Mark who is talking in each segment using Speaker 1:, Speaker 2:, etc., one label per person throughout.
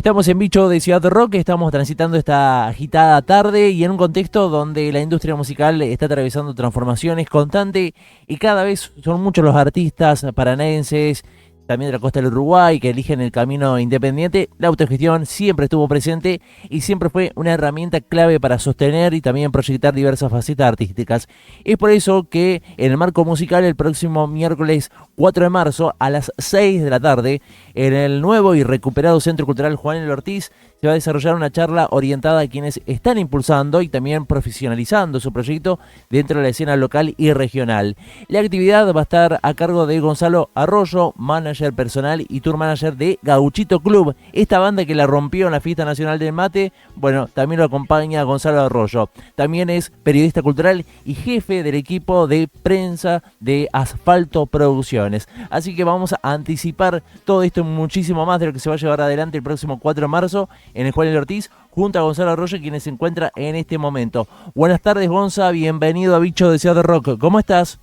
Speaker 1: Estamos en Bicho de Ciudad Rock, estamos transitando esta agitada tarde y en un contexto donde la industria musical está atravesando transformaciones constantes y cada vez son muchos los artistas paranaenses, también de la costa del Uruguay, que eligen el camino independiente. La autogestión siempre estuvo presente y siempre fue una herramienta clave para sostener y también proyectar diversas facetas artísticas. Es por eso que en el marco musical el próximo miércoles 4 de marzo a las 6 de la tarde, en el nuevo y recuperado Centro Cultural Juan L. Ortiz, se va a desarrollar una charla orientada a quienes están impulsando y también profesionalizando su proyecto dentro de la escena local y regional. La actividad va a estar a cargo de Gonzalo Arroyo, manager personal y tour manager de Gauchito Club, esta banda que la rompió en la Fiesta Nacional del Mate. Bueno, también lo acompaña Gonzalo Arroyo. También es periodista cultural y jefe del equipo de prensa de Asfalto Producciones. Así que vamos a anticipar todo esto y muchísimo más de lo que se va a llevar adelante el próximo 4 de marzo en el Juan L. Ortiz, junto a Gonzalo Arroyo, quien se encuentra en este momento. Buenas tardes, Gonza, bienvenido a Bicho de Ciudad Rock. ¿Cómo estás?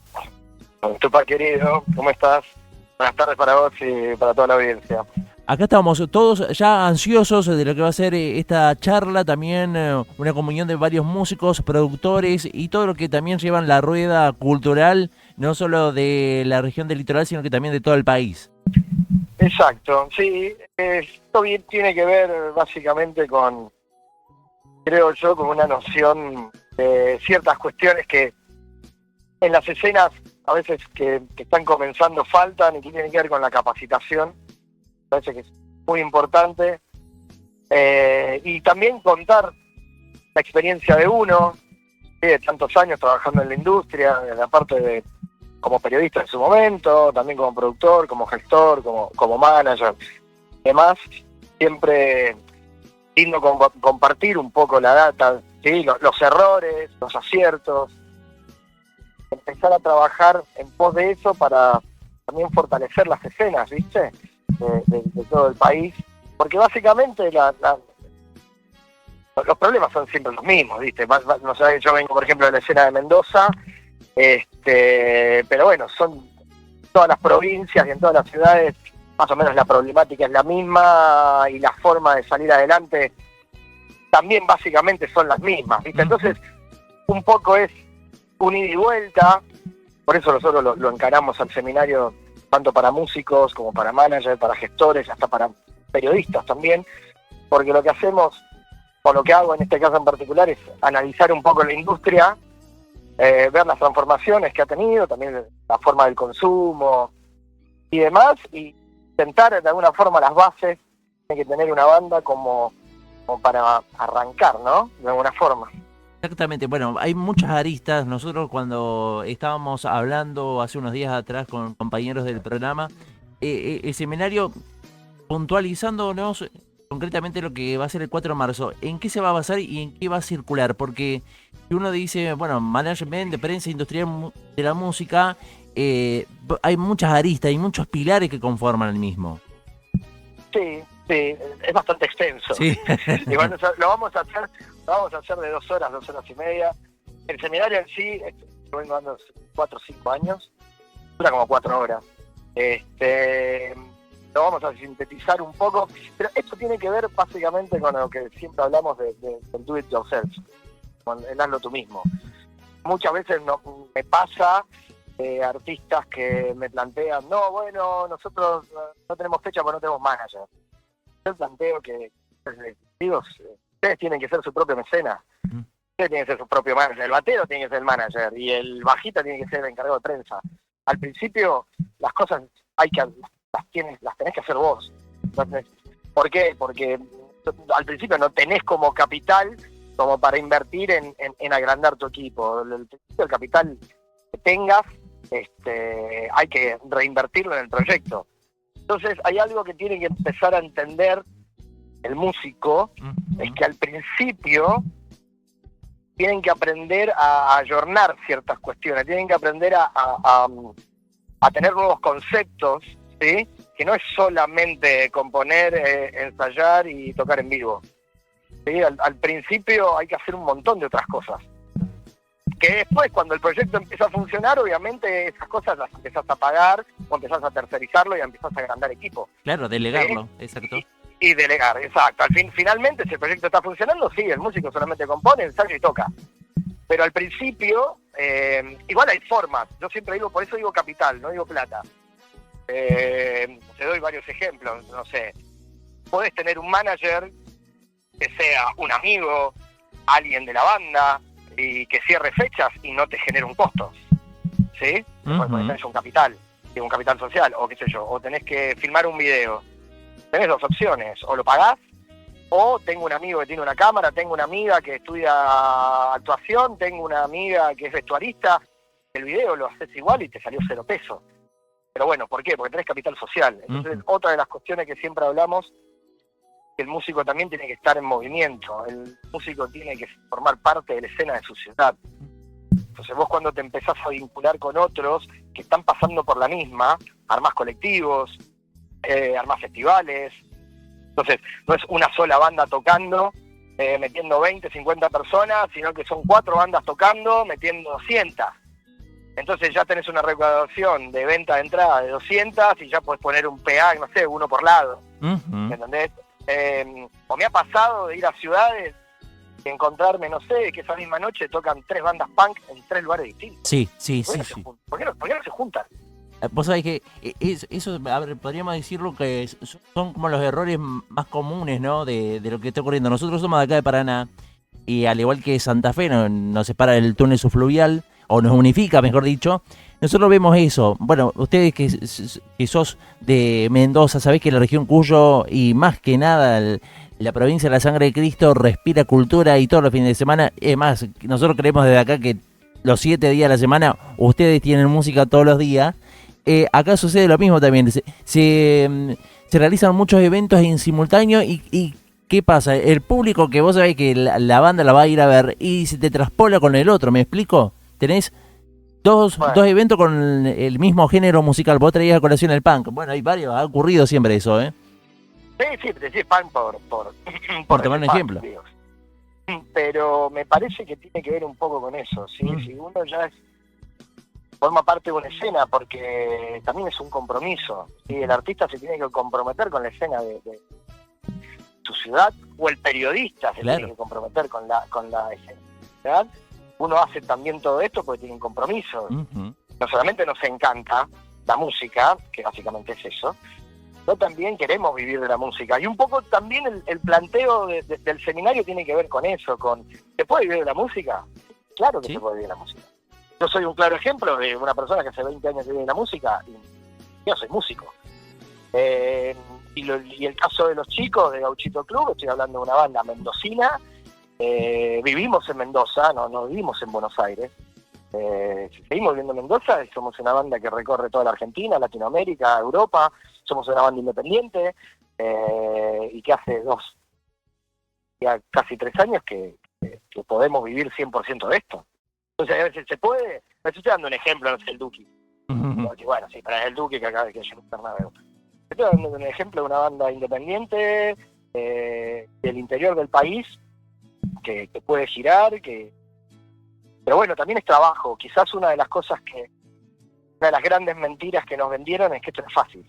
Speaker 2: Tupac, querido, ¿cómo estás? Buenas tardes para vos y para toda la audiencia.
Speaker 1: Acá estamos todos ya ansiosos de lo que va a ser esta charla, también una comunión de varios músicos, productores y todo lo que también llevan la rueda cultural, no solo de la región del litoral, sino que también de todo el país.
Speaker 2: Exacto, sí, esto bien tiene que ver básicamente con, creo yo, con una noción de ciertas cuestiones que en las escenas a veces que están comenzando faltan y que tienen que ver con la capacitación. Parece que es muy importante, y también contar la experiencia de uno, de tantos años trabajando en la industria, en la parte de como periodista en su momento, también como productor, como gestor, como manager, demás, siempre lindo compartir un poco la data, ¿sí? Los errores, los aciertos, empezar a trabajar en pos de eso para también fortalecer las escenas, ¿viste? De todo el país, porque básicamente los problemas son siempre los mismos, ¿viste? No sé, yo vengo, por ejemplo, de la escena de Mendoza, pero bueno, son todas las provincias y en todas las ciudades más o menos la problemática es la misma y la forma de salir adelante también básicamente son las mismas, ¿viste? Entonces, un poco es un ida y vuelta, por eso nosotros lo encaramos al seminario tanto para músicos como para managers, para gestores, hasta para periodistas también, porque lo que hacemos, o lo que hago en este caso en particular, es analizar un poco la industria, ver las transformaciones que ha tenido, también la forma del consumo y demás, y intentar de alguna forma las bases que tener una banda como para arrancar, ¿no? De alguna forma.
Speaker 1: Exactamente, bueno, hay muchas aristas. Nosotros cuando estábamos hablando hace unos días atrás con compañeros del programa, el seminario puntualizándonos concretamente lo que va a ser el 4 de marzo, ¿en qué se va a basar y en qué va a circular? Porque si uno dice, bueno, management de prensa industrial de la música, hay muchas aristas y muchos pilares que conforman el mismo.
Speaker 2: Sí, es bastante extenso.
Speaker 1: Sí.
Speaker 2: Y bueno, lo vamos a hacer de 2 horas, 2 horas y media. El seminario en sí, yo vengo dando 4 o 5 años, dura como 4 horas. Lo vamos a sintetizar un poco, pero esto tiene que ver básicamente con lo que siempre hablamos del do it yourself, con el hazlo tú mismo. Muchas veces me pasa artistas que me plantean, no, bueno, nosotros no tenemos fecha porque no tenemos manager. Yo planteo que, digo, ustedes tienen que ser su propio mecenas, ustedes tienen que ser su propio manager, el batero tiene que ser el manager y el bajista tiene que ser el encargado de prensa. Al principio las cosas las tenés que hacer vos. ¿Por qué? Porque al principio no tenés como capital como para invertir en agrandar tu equipo. El capital que tengas, hay que reinvertirlo en el proyecto. Entonces hay algo que tiene que empezar a entender el músico, es que al principio tienen que aprender a ayornar ciertas cuestiones, tienen que aprender a tener nuevos conceptos, ¿sí? Que no es solamente componer, ensayar y tocar en vivo. ¿Sí? Al principio hay que hacer un montón de otras cosas. Que después, cuando el proyecto empieza a funcionar, obviamente esas cosas las empezás a pagar, o empezás a tercerizarlo y empezás a agrandar equipo.
Speaker 1: Claro, delegarlo, ¿sí? Exacto.
Speaker 2: Y delegar, exacto. Finalmente, si el proyecto está funcionando, sí, el músico solamente compone, ensaya y toca. Pero al principio, igual hay formas. Yo siempre digo, por eso digo capital, no digo plata. Te doy varios ejemplos, no sé. Puedes tener un manager que sea un amigo, alguien de la banda, y que cierre fechas y no te genere un costo. ¿Sí? Porque tenés un capital social, o qué sé yo, o tenés que filmar un video. Tenés dos opciones, o lo pagás, o tengo un amigo que tiene una cámara, tengo una amiga que estudia actuación, tengo una amiga que es vestuarista, el video lo haces igual y te salió 0 pesos. Pero bueno, ¿por qué? Porque tenés capital social. Entonces, otra de las cuestiones que siempre hablamos, que el músico también tiene que estar en movimiento, el músico tiene que formar parte de la escena de su ciudad. Entonces vos cuando te empezás a vincular con otros que están pasando por la misma, armás colectivos, armás festivales. Entonces no es una sola banda tocando, metiendo 20, 50 personas, sino que son 4 bandas tocando, metiendo 200. Entonces ya tenés una recaudación de venta de entrada de 200 y ya podés poner un PA, no sé, uno por lado. ¿Me entendés? O me ha pasado de ir a ciudades y encontrarme, no sé, que esa misma noche tocan 3 bandas punk en 3 lugares distintos.
Speaker 1: Sí.
Speaker 2: ¿Por qué no se juntan?
Speaker 1: Vos sabés que eso, a ver, podríamos decirlo que son como los errores más comunes, ¿no? De lo que está ocurriendo. Nosotros somos de acá de Paraná y al igual que Santa Fe nos separa el túnel subfluvial, o nos unifica, mejor dicho, nosotros vemos eso. Bueno, ustedes que sos de Mendoza, sabés que la región Cuyo y más que nada la provincia de la Sangre de Cristo respira cultura y todos los fines de semana. Es más, nosotros creemos desde acá que los 7 días de la semana ustedes tienen música todos los días. Acá sucede lo mismo también. Se realizan muchos eventos en simultáneo y ¿qué pasa? El público que vos sabés que la banda la va a ir a ver y se te traspola con el otro, ¿me explico? Tenés dos eventos con el mismo género musical. Vos traías a colación el punk. Bueno, hay varios, ha ocurrido siempre eso, ¿eh?
Speaker 2: Sí, te decís punk
Speaker 1: por tomar un ejemplo.
Speaker 2: Dios. Pero me parece que tiene que ver un poco con eso, ¿sí? Si uno ya forma parte de una escena, porque también es un compromiso, ¿sí? El artista se tiene que comprometer con la escena de su ciudad, o el periodista se tiene que comprometer con la escena. Uno hace también todo esto porque tiene un compromiso. No solamente nos encanta la música, que básicamente es eso, sino también queremos vivir de la música. Y un poco también el planteo del seminario tiene que ver con eso, ¿se puede vivir de la música? Claro que se puede vivir de la música. Yo soy un claro ejemplo de una persona que hace 20 años vive de la música y yo soy músico. Y el caso de los chicos de Gauchito Club, estoy hablando de una banda mendocina, vivimos en Mendoza, no vivimos en Buenos Aires. Seguimos viviendo en Mendoza y somos una banda que recorre toda la Argentina, Latinoamérica, Europa. Somos una banda independiente y que hace ya casi 3 años que podemos vivir 100% de esto. Entonces a veces se puede. Me estoy dando un ejemplo, no sé, el Duki. Bueno, sí, para el Duki que acaba de que yo no. Estoy dando un ejemplo de una banda independiente del interior del país que puede girar, pero bueno, también es trabajo. Quizás una de las grandes mentiras que nos vendieron es que esto es fácil.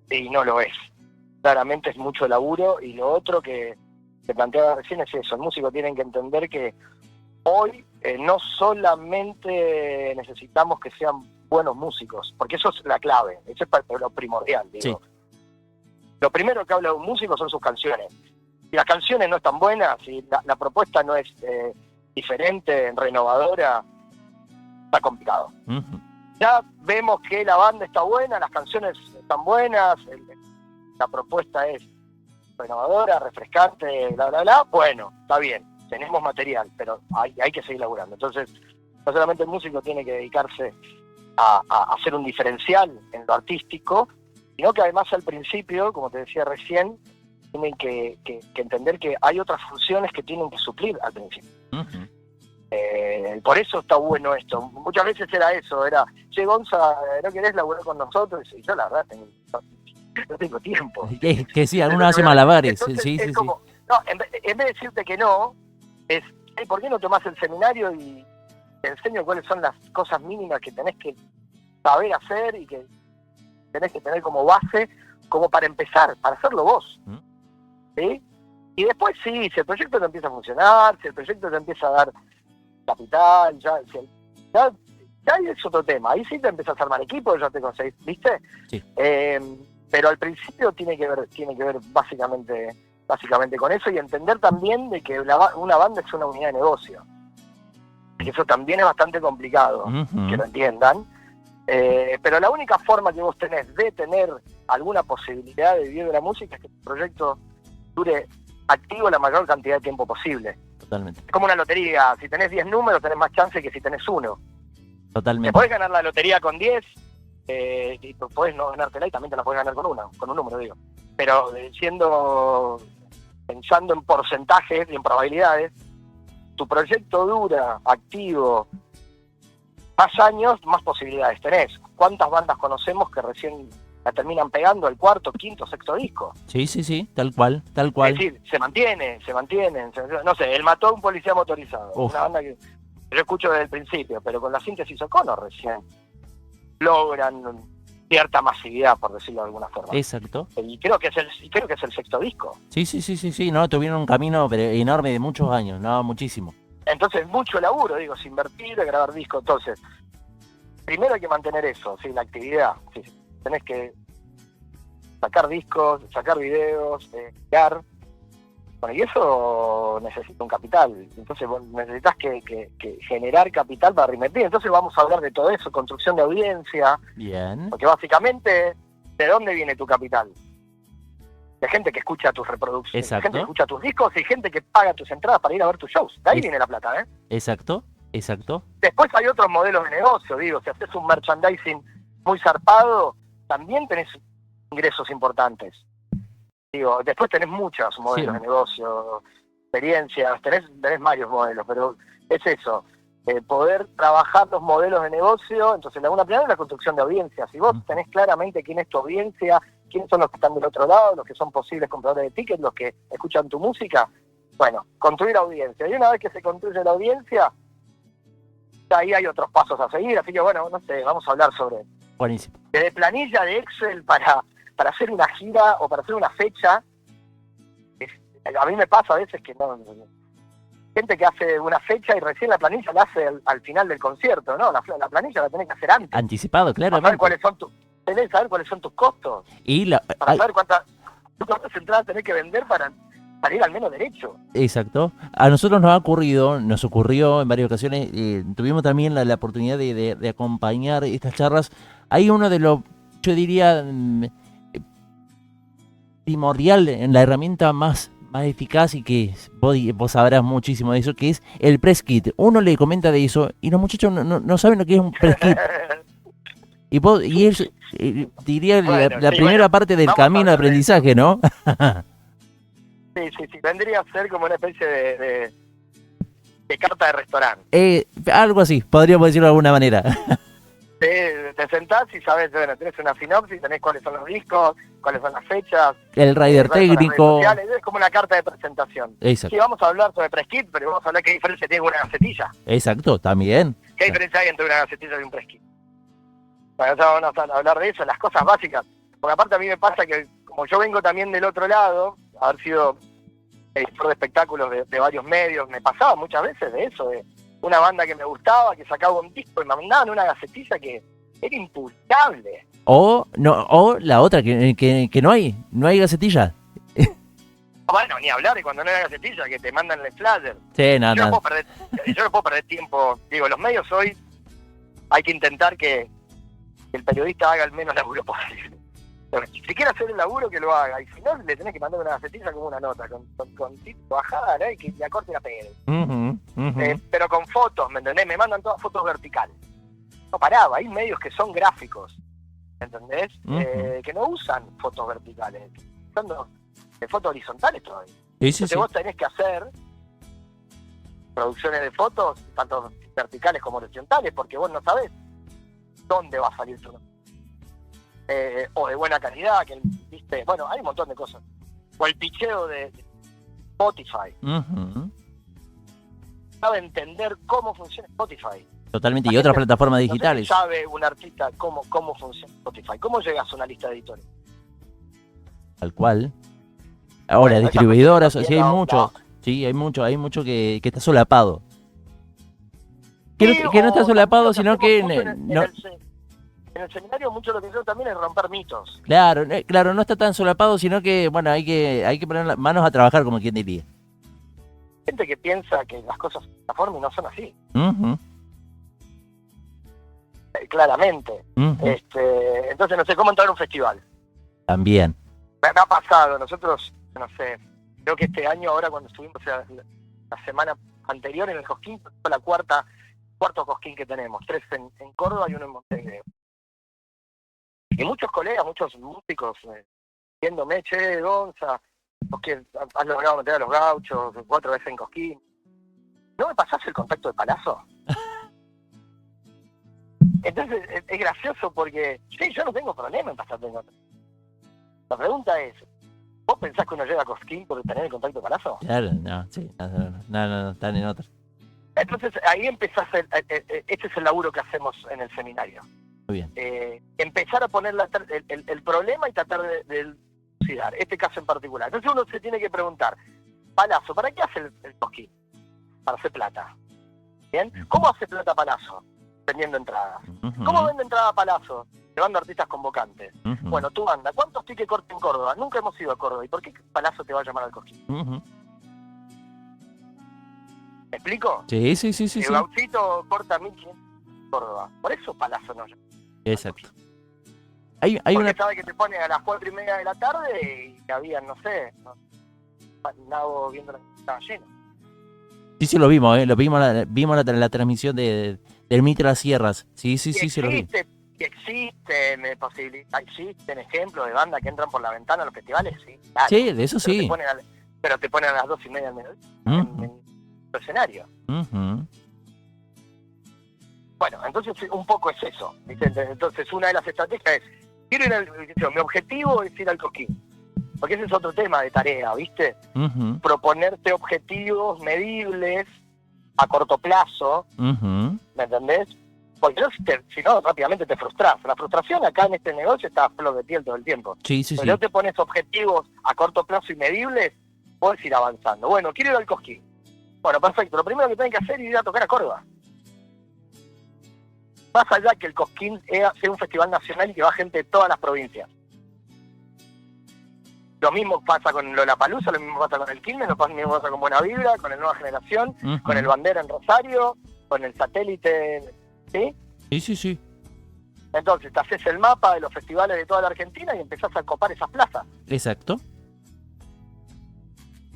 Speaker 2: Y no lo es. Claramente es mucho laburo, y lo otro que te planteaba recién es eso. El músico tiene que entender que hoy no solamente necesitamos que sean buenos músicos, porque eso es la clave, eso es lo primordial, digo. Sí. Lo primero que habla de un músico son sus canciones. Si las canciones no están buenas, si la propuesta no es diferente, renovadora, está complicado. Ya vemos que la banda está buena, las canciones están buenas, la propuesta es renovadora, refrescante, bla, bla, bla. Bueno, está bien, tenemos material, pero hay que seguir laburando. Entonces, no solamente el músico tiene que dedicarse a hacer un diferencial en lo artístico, sino que además al principio, como te decía recién, tienen que entender que hay otras funciones que tienen que suplir al principio. Por eso está bueno esto. Muchas veces era eso, che, Gonza, ¿no querés laburar con nosotros? Y yo la verdad no tengo tiempo.
Speaker 1: Que sí, algunos hacen malabares. Sí.
Speaker 2: Como, no, en vez de decirte que no, es, ¿por qué no tomás el seminario y te enseño cuáles son las cosas mínimas que tenés que saber hacer y que tenés que tener como base como para empezar, para hacerlo vos.
Speaker 1: ¿Mm?
Speaker 2: ¿Sí? Y después sí, si el proyecto te empieza a funcionar, si el proyecto te empieza a dar capital, ya es otro tema. Ahí sí te empiezas a armar equipo, ya te conseguís, ¿viste?
Speaker 1: Sí.
Speaker 2: Pero al principio tiene que ver básicamente con eso, y entender también de que una banda es una unidad de negocio. Que eso también es bastante complicado, que lo entiendan. Pero la única forma que vos tenés de tener alguna posibilidad de vivir de la música es que tu proyecto dure activo la mayor cantidad de tiempo posible.
Speaker 1: Totalmente.
Speaker 2: Es como una lotería, si tenés 10 números tenés más chance que si tenés uno. Te
Speaker 1: Totalmente.
Speaker 2: podés ganar la lotería con 10, y podés no ganártela y también te la podés ganar con un número, digo. Pero pensando en porcentajes y en probabilidades, tu proyecto dura activo más años, más posibilidades tenés. ¿Cuántas bandas conocemos que recién la terminan pegando al cuarto, quinto, sexto disco?
Speaker 1: Sí, tal cual.
Speaker 2: Es decir, se mantienen. No sé, El Mató a un Policía Motorizado.
Speaker 1: Uf.
Speaker 2: Una banda que yo escucho desde el principio, pero con la síntesis O'Connor recién logran cierta masividad, por decirlo de alguna forma.
Speaker 1: Exacto.
Speaker 2: Y creo que es el sexto disco.
Speaker 1: Sí, no, tuvieron un camino pero enorme de muchos años, no, muchísimo.
Speaker 2: Entonces, mucho laburo, digo, sin invertir, de grabar discos. Entonces, primero hay que mantener eso, ¿sí? La actividad. ¿Sí? Tenés que sacar discos, sacar videos, crear. Bueno, y eso necesita un capital. Entonces, vos necesitas que generar capital para reinvertir. Entonces, vamos a hablar de todo eso, construcción de audiencia.
Speaker 1: Bien.
Speaker 2: Porque básicamente, ¿de dónde viene tu capital? De gente que escucha tus reproducciones, de
Speaker 1: Exacto.
Speaker 2: gente que escucha tus discos y gente que paga tus entradas para ir a ver tus shows. De ahí viene la plata, ¿eh?
Speaker 1: Exacto.
Speaker 2: Después hay otros modelos de negocio, digo, si haces un merchandising muy zarpado, también tenés ingresos importantes. Digo, después tenés muchos modelos de negocio, experiencias, tenés varios modelos, pero es eso, poder trabajar los modelos de negocio. Entonces, una primera es la construcción de audiencias. Si vos tenés claramente quién es tu audiencia, quiénes son los que están del otro lado, los que son posibles compradores de tickets, los que escuchan tu música, bueno, construir audiencia. Y una vez que se construye la audiencia, ahí hay otros pasos a seguir. Así que bueno, no sé, vamos a hablar sobre...
Speaker 1: Buenísimo.
Speaker 2: Desde planilla de Excel para hacer una gira o para hacer una fecha. A mí me pasa a veces que no... Gente que hace una fecha y recién la planilla la hace al final del concierto, ¿no? La planilla la tenés que hacer antes.
Speaker 1: Anticipado, claramente.
Speaker 2: Tenés que saber cuáles son tus costos. Para saber cuántas entradas tenés que vender para ir al menos derecho.
Speaker 1: Exacto. A nosotros nos ocurrió en varias ocasiones, tuvimos también la oportunidad de acompañar estas charlas. Hay uno de los, yo diría, primordial, en la herramienta más eficaz, y que vos sabrás muchísimo de eso, que es el press kit. Uno le comenta de eso y los muchachos no saben lo que es un press kit. Y es, diría,
Speaker 2: bueno,
Speaker 1: la primera parte del camino de aprendizaje, ¿no?
Speaker 2: Sí. Vendría a ser como una especie de carta de restaurante.
Speaker 1: Algo así, podríamos decirlo de alguna manera.
Speaker 2: Te sentás y sabes, bueno, tenés una sinopsis, tenés cuáles son los discos, cuáles son las fechas,
Speaker 1: el rider técnico.
Speaker 2: Es como una carta de presentación.
Speaker 1: Exacto.
Speaker 2: Sí, vamos a hablar sobre press kit, pero vamos a hablar qué diferencia tiene una gacetilla.
Speaker 1: Exacto, también.
Speaker 2: ¿Qué diferencia hay entre una gacetilla y un press kit? Bueno, ya vamos a hablar de eso, las cosas básicas. Porque aparte a mí me pasa que, como yo vengo también del otro lado, haber sido editor de espectáculos de varios medios, me pasaba muchas veces de eso, de una banda que me gustaba, que sacaba un disco y me mandaban una gacetilla que era impublicable.
Speaker 1: O la otra, que no hay gacetilla.
Speaker 2: Bueno, ni hablar de cuando no hay gacetilla, que te mandan el flyer.
Speaker 1: Sí,
Speaker 2: Yo no
Speaker 1: nada.
Speaker 2: puedo perder tiempo. Digo, los medios hoy hay que intentar que el periodista haga el menos laburo posible. Pero si quiere hacer el laburo, que lo haga. Y si no, le tenés que mandar una gacetilla como una nota, con título bajada, ¿no? Y que la corte y la pegue. Pero con fotos, ¿me entendés? Me mandan todas fotos verticales. No paraba, hay medios que son gráficos, ¿me entendés? Que no usan fotos verticales, usando fotos horizontales todavía. Entonces vos tenés que hacer producciones de fotos, tanto verticales como horizontales, porque vos no sabés dónde va a salir tu nota. O de buena calidad, que viste, bueno, hay un montón de cosas. O el picheo de Spotify. Sabe entender cómo funciona Spotify.
Speaker 1: Totalmente, y otras plataformas digitales.
Speaker 2: No sé si sabe un artista cómo funciona Spotify, cómo llegas a una lista de editores.
Speaker 1: Tal cual. Ahora,
Speaker 2: Bueno,
Speaker 1: distribuidoras,
Speaker 2: esas
Speaker 1: sí hay
Speaker 2: cuestiones
Speaker 1: mucho.
Speaker 2: también
Speaker 1: Sí, hay mucho que está solapado.
Speaker 2: sí,
Speaker 1: Que no está
Speaker 2: o también
Speaker 1: solapado,
Speaker 2: lo que
Speaker 1: sino
Speaker 2: hacemos
Speaker 1: que
Speaker 2: mucho
Speaker 1: no,
Speaker 2: en el seminario, mucho lo que hacemos también es romper mitos.
Speaker 1: claro, claro, no está tan solapado, sino que, bueno, hay que poner las manos a trabajar, como quien diría.
Speaker 2: Gente que piensa que las cosas son de esta forma y no son así,
Speaker 1: Ujú,
Speaker 2: claramente.
Speaker 1: ujú.
Speaker 2: Entonces no sé cómo entrar a un festival.
Speaker 1: También.
Speaker 2: Me ha pasado, nosotros, no sé, creo que este año ahora cuando estuvimos, o sea, la semana anterior en el Cosquín, fue la cuarto Cosquín que tenemos, 3 en Córdoba y 1 en Montevideo. Y muchos colegas, muchos músicos, viéndome, che, Gonza, vos que has logrado meter a los gauchos 4 veces en Cosquín, ¿no me pasás el contacto de Palazzo? Entonces es gracioso porque, sí, yo no tengo problema en pasarte el contacto. La pregunta es, ¿vos pensás que uno llega a Cosquín por tener el contacto de Palazzo?
Speaker 1: Claro, no, sí, no, están en otra.
Speaker 2: Entonces ahí empezás, este es el laburo que hacemos en el seminario.
Speaker 1: Muy bien.
Speaker 2: Empezar a poner el problema y tratar de dilucidar, este caso en particular. Entonces uno se tiene que preguntar, Palazzo, ¿para qué hace el Cosquín? Para hacer plata. ¿Bien? ¿Cómo hace plata Palazzo? Vendiendo entradas.
Speaker 1: Ujú,
Speaker 2: ¿Cómo vende entrada Palazzo? Llevando artistas convocantes.
Speaker 1: ujú,
Speaker 2: Bueno, tu banda, ¿cuántos tickets corta en Córdoba? Nunca hemos ido a Córdoba. ¿Y por qué Palazzo te va a llamar al Cosquín?
Speaker 1: ujú.
Speaker 2: ¿Me explico?
Speaker 1: Sí, sí, sí, sí,
Speaker 2: El
Speaker 1: sí.
Speaker 2: Gauchito corta 1.500 en Córdoba. Por eso Palazzo no llama.
Speaker 1: Exacto. Hay
Speaker 2: Porque
Speaker 1: una...
Speaker 2: sabe que te pone a las 4:30 de la tarde y había, no sé, nabo viendo la estaba lleno.
Speaker 1: Sí, sí, lo vimos, vimos la transmisión del Mitra Las Sierras. Sí, sí, sí, se lo vi.
Speaker 2: Existen existen ejemplos de bandas que entran por la ventana a los festivales, sí, claro.
Speaker 1: Sí, de eso
Speaker 2: Pero
Speaker 1: sí.
Speaker 2: pero te ponen a las 2:30 del mediodía
Speaker 1: Ujú,
Speaker 2: en el escenario.
Speaker 1: ujú.
Speaker 2: Bueno, entonces un poco es eso, ¿viste? Entonces una de las estrategias es, mi objetivo es ir al Cosquín, porque ese es otro tema de tarea, ¿viste?
Speaker 1: Ujú,
Speaker 2: Proponerte objetivos medibles a corto plazo,
Speaker 1: ujú.
Speaker 2: ¿me entendés? Porque si no, rápidamente te frustras. La frustración acá en este negocio está a flor de piel todo el tiempo.
Speaker 1: Sí, sí,
Speaker 2: Pero
Speaker 1: sí.
Speaker 2: no te pones objetivos a corto plazo y medibles, puedes ir avanzando. Bueno, quiero ir al Cosquín. Bueno, perfecto. Lo primero que tenés que hacer es ir a tocar a Córdoba. Más allá que el Cosquín sea un festival nacional y que va gente de todas las provincias. Lo mismo pasa con Lollapalooza, lo mismo pasa con el Quilmes, lo mismo pasa con Buena Vibra, con el Nueva Generación,
Speaker 1: Ujú.
Speaker 2: con el Bandera en Rosario, con el Satélite, ¿sí?
Speaker 1: Sí, sí, sí.
Speaker 2: Entonces te haces el mapa de los festivales de toda la Argentina y empezás a copar esas plazas.
Speaker 1: Exacto.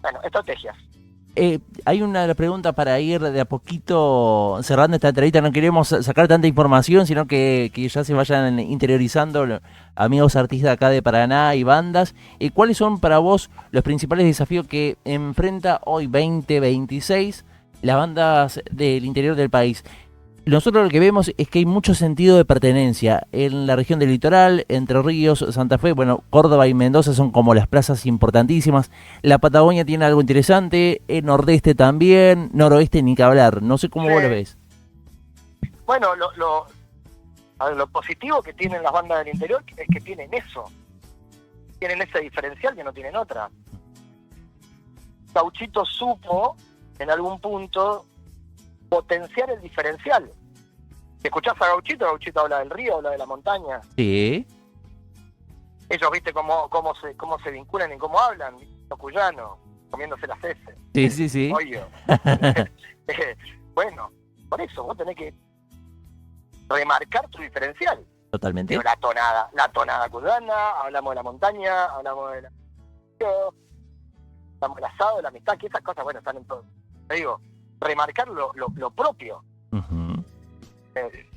Speaker 2: Bueno, estrategias.
Speaker 1: Hay una pregunta para ir de a poquito cerrando esta entrevista. No queremos sacar tanta información, sino que ya se vayan interiorizando amigos artistas acá de Paraná y bandas. ¿Cuáles son para vos los principales desafíos que enfrenta hoy 2026 las bandas del interior del país? Nosotros lo que vemos es que hay mucho sentido de pertenencia en la región del litoral, Entre Ríos, Santa Fe, bueno, Córdoba y Mendoza son como las plazas importantísimas. La Patagonia tiene algo interesante, el Nordeste también, Noroeste ni que hablar. No sé cómo vos lo ves.
Speaker 2: Bueno, lo positivo que tienen las bandas del interior es que tienen eso. Tienen ese diferencial que no tienen otra. Gauchito supo, en algún punto, potenciar el diferencial. Si escuchás a Gauchito habla del río, habla de la montaña.
Speaker 1: Sí.
Speaker 2: Ellos, viste cómo se vinculan y cómo hablan. Los cuyanos, comiéndose las heces.
Speaker 1: Sí, sí, sí.
Speaker 2: Oye. Bueno, por eso vos tenés que remarcar tu diferencial.
Speaker 1: Totalmente.
Speaker 2: Digo, la tonada cuyana, hablamos de la montaña, hablamos de hablamos del asado, de la amistad, que esas cosas, bueno, están en todo. Te digo, remarcar lo propio.
Speaker 1: Ujú.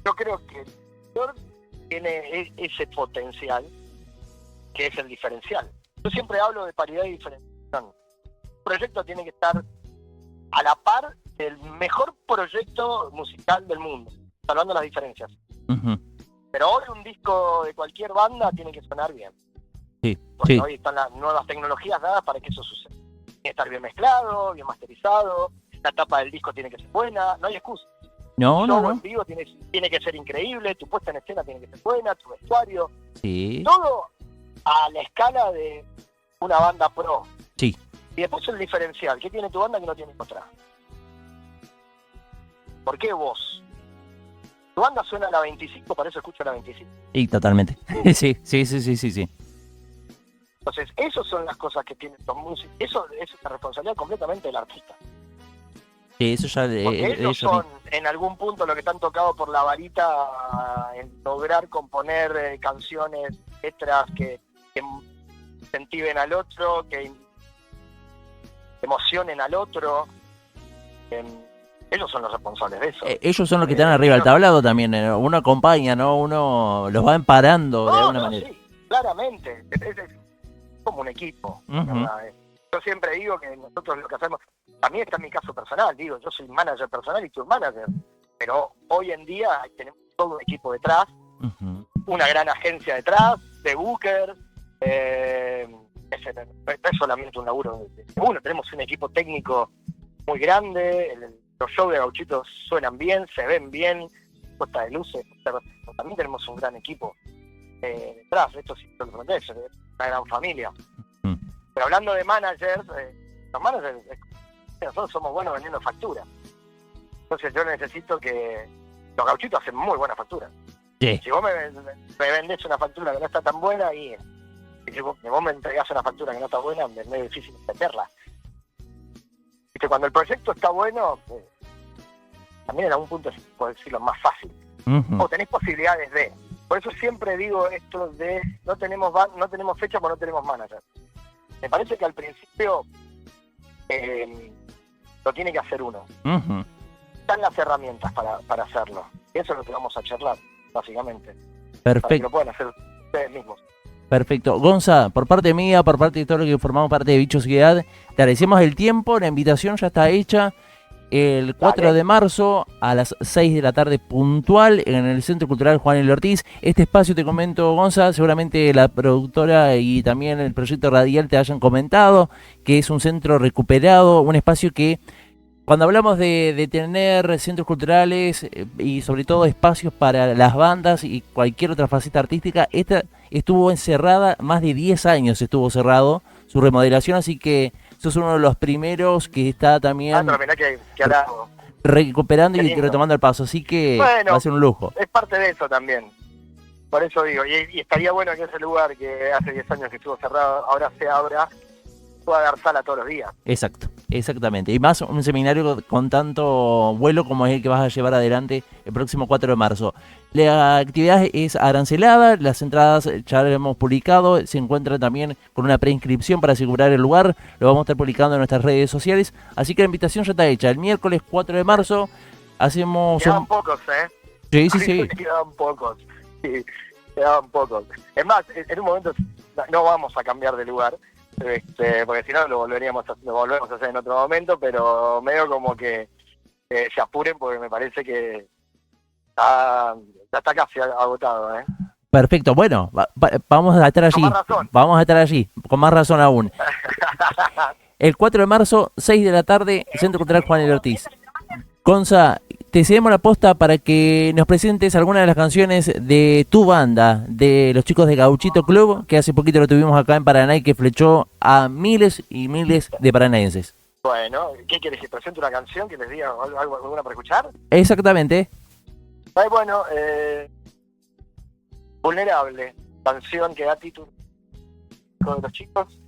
Speaker 2: Yo creo que el sector tiene ese potencial que es el diferencial. Yo siempre hablo de paridad y diferenciación. Un proyecto tiene que estar a la par del mejor proyecto musical del mundo, salvando las diferencias.
Speaker 1: Ujú.
Speaker 2: Pero hoy un disco de cualquier banda tiene que sonar bien.
Speaker 1: Sí,
Speaker 2: Porque
Speaker 1: sí.
Speaker 2: hoy están las nuevas tecnologías dadas para que eso suceda. Tiene que estar bien mezclado, bien masterizado, la tapa del disco tiene que ser buena, no hay excusa.
Speaker 1: No,
Speaker 2: Tu
Speaker 1: no,
Speaker 2: show
Speaker 1: no.
Speaker 2: en vivo tiene que ser increíble, tu puesta en escena tiene que ser buena, tu vestuario,
Speaker 1: Sí.
Speaker 2: todo a la escala de una banda pro.
Speaker 1: Sí.
Speaker 2: Y después el diferencial. ¿Qué tiene tu banda que no tiene otra? ¿Por qué vos? Tu banda suena a la 25, por eso escucho a la 25.
Speaker 1: Y totalmente. Sí.
Speaker 2: Entonces, esas son las cosas que tienen los músicos. Eso es la responsabilidad completamente del artista.
Speaker 1: Sí, eso ya
Speaker 2: Porque ellos son, en algún punto, lo que están tocado por la varita en lograr componer canciones, letras que incentiven al otro, que emocionen al otro. Ellos son los responsables de eso.
Speaker 1: Ellos son los que están arriba del tablado también. Uno acompaña, ¿no? Uno los va emparando de alguna manera.
Speaker 2: Sí, claramente. Es como un equipo. ¿Verdad? Yo siempre digo que nosotros lo que hacemos, a mí está en mi caso personal, digo, yo soy manager personal y tour manager, pero hoy en día tenemos todo un equipo detrás, una gran agencia detrás, de Booker, es solamente un laburo de uno, tenemos un equipo técnico muy grande, los shows de Gauchito suenan bien, se ven bien, puesta de luces, pero también tenemos un gran equipo detrás, esto sí lo conté, es una gran familia. Pero hablando de managers, los managers, nosotros somos buenos vendiendo facturas. Entonces yo necesito que los Gauchitos hacen muy buena factura.
Speaker 1: Sí.
Speaker 2: Si vos me vendés una factura que no está tan buena y si vos me entregás una factura que no está buena, me es muy difícil venderla. Viste, cuando el proyecto está bueno, también en algún punto es, por decirlo, más fácil. O tenés posibilidades de. Por eso siempre digo esto de no tenemos fecha porque no tenemos manager. Me parece que al principio lo tiene que hacer uno. Están las herramientas para hacerlo. Y eso es lo que vamos a charlar, básicamente.
Speaker 1: Perfecto.
Speaker 2: Para que lo puedan hacer ustedes mismos.
Speaker 1: Perfecto. Gonza, por parte mía, por parte de todo lo que formamos parte de Bicho Sociedad, te agradecemos el tiempo, la invitación ya está hecha. El 4 de marzo a las 6 de la tarde puntual en el Centro Cultural Juan L. Ortiz. Este espacio, te comento, Gonza, seguramente la productora y también el proyecto radial te hayan comentado que es un centro recuperado, un espacio que cuando hablamos de tener centros culturales y sobre todo espacios para las bandas y cualquier otra faceta artística, esta estuvo encerrada, más de 10 años estuvo cerrado su remodelación, así que sos uno de los primeros que está también recuperando y retomando el paso, así que
Speaker 2: bueno,
Speaker 1: va a ser un lujo.
Speaker 2: Es parte de eso también, por eso digo, y estaría bueno que ese lugar que hace 10 años que estuvo cerrado, ahora se abra, pueda dar sala todos los días.
Speaker 1: Exacto, exactamente, y más un seminario con tanto vuelo como es el que vas a llevar adelante el próximo 4 de marzo. La actividad es arancelada, las entradas ya las hemos publicado, se encuentra también con una preinscripción para asegurar el lugar, lo vamos a estar publicando en nuestras redes sociales, así que la invitación ya está hecha. El miércoles 4 de marzo hacemos...
Speaker 2: Quedaban pocos,
Speaker 1: Sí.
Speaker 2: Quedaban pocos, sí, quedaban pocos. Es más, en un momento no vamos a cambiar de lugar, porque si no lo volvemos a hacer en otro momento, pero medio como que se apuren porque me parece que ya está casi agotado,
Speaker 1: Perfecto, bueno, vamos a estar allí.
Speaker 2: Con más razón.
Speaker 1: Vamos a estar allí, con más razón aún. El 4 de marzo, 6 de la tarde, Centro Cultural Juan L. Ortiz. Gonza, te cedemos la posta para que nos presentes algunas de las canciones de tu banda, de los chicos de Gauchito Club, que hace poquito lo tuvimos acá en Paraná y que flechó a miles y miles de paranaenses.
Speaker 2: Bueno, ¿qué quieres? ¿Que presente una canción que les diga alguna para escuchar?
Speaker 1: Exactamente.
Speaker 2: Bueno, Vulnerable, canción que da título de los chicos.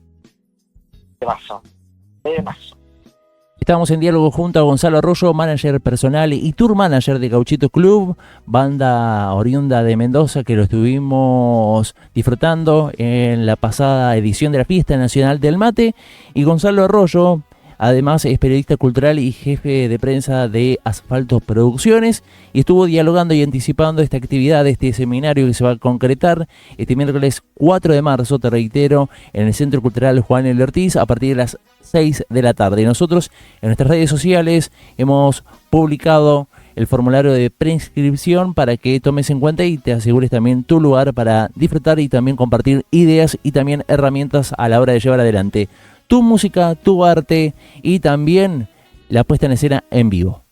Speaker 2: Temazo.
Speaker 1: Estamos en diálogo junto a Gonzalo Arroyo, manager personal y tour manager de Gauchito Club, banda oriunda de Mendoza que lo estuvimos disfrutando en la pasada edición de la Fiesta Nacional del Mate. Y Gonzalo Arroyo, además, es periodista cultural y jefe de prensa de Asfalto Producciones y estuvo dialogando y anticipando esta actividad, este seminario que se va a concretar este miércoles 4 de marzo, te reitero, en el Centro Cultural Juan L. Ortiz a partir de las 6 de la tarde. Nosotros en nuestras redes sociales hemos publicado el formulario de preinscripción para que tomes en cuenta y te asegures también tu lugar para disfrutar y también compartir ideas y también herramientas a la hora de llevar adelante tu música, tu arte y también la puesta en escena en vivo.